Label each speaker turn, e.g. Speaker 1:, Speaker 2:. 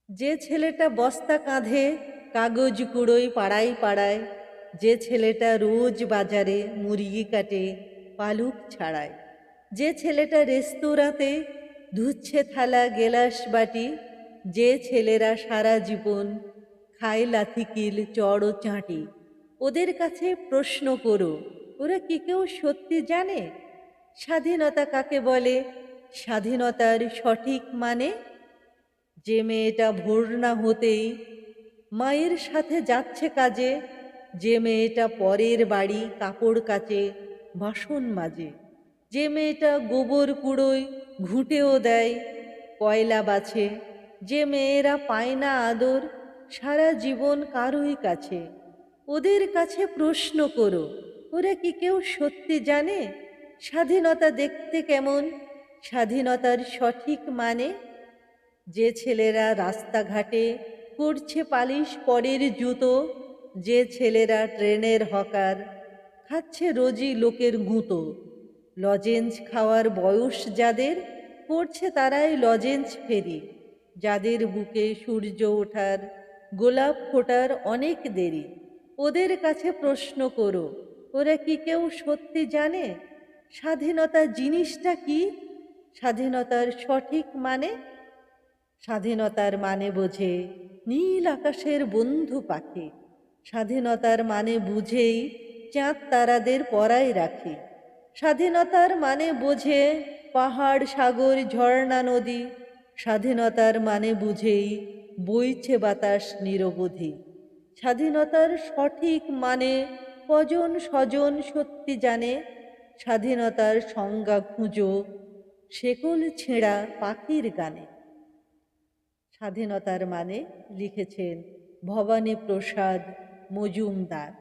Speaker 1: যে ছেলেটা বস্তা কাঁধে কাগজ কুড়োয় পাড়ায় পাড়ায়, যে ছেলেটা রোজ বাজারে মুরগি কাটে পালুক ছাড়ায়, যে ছেলেটা রেস্তোরাঁতে ধুচ্ছে থালা গেলাস বাটি, যে ছেলেরা সারা জীবন খায় লাথিকিল চড় ও চাঁটি, ওদের কাছে প্রশ্ন করো, ওরা কি কেউ সত্যি জানে স্বাধীনতা কাকে বলে, স্বাধীনতার সঠিক মানে? যে মেয়েটা ভোর না হতেই মায়ের সাথে যাচ্ছে কাজে, যে মেয়েটা পরের বাড়ি কাপড় কাচে বাসন মাজে, যে মেয়েটা গোবর কুড়োয় ঘুঁটেও দেয় কয়লা বাছে, যে মেয়েরা পায় না আদর সারা জীবন কারোই কাছে, ওদের কাছে প্রশ্ন করো, ওরা কি কেউ সত্যি জানে স্বাধীনতা দেখতে কেমন, স্বাধীনতার সঠিক মানে? যে ছেলেরা রাস্তাঘাটে করছে পালিশ পরের জুতো, যে ছেলেরা ট্রেনের হকার খাচ্ছে রোজই লোকের গুঁতো, লজেন্স খাওয়ার বয়স যাদের করছে তারাই লজেন্স ফেরি, যাদের বুকে সূর্য ওঠার গোলাপ ফোটার অনেক দেরি, ওদের কাছে প্রশ্ন করো, ওরা কি কেউ সত্যি জানে স্বাধীনতা জিনিসটা কি, স্বাধীনতার সঠিক মানে? স্বাধীনতার মানে বোঝে নীল আকাশের বন্ধু পাখি, স্বাধীনতার মানে বুঝেই চাঁদ তারাদের পরায় রাখে, স্বাধীনতার মানে বোঝে পাহাড় সাগর ঝর্ণা নদী, স্বাধীনতার মানে বুঝেই বইছে বাতাস নিরবধি, স্বাধীনতার সঠিক মানে কজন স্বজন সত্যি জানে, স্বাধীনতার সংজ্ঞা খুঁজো শেকল ছেঁড়া পাখির গানে। স্বাধীনতার মানে লিখেছেন ভবানী প্রসাদ মজুমদার।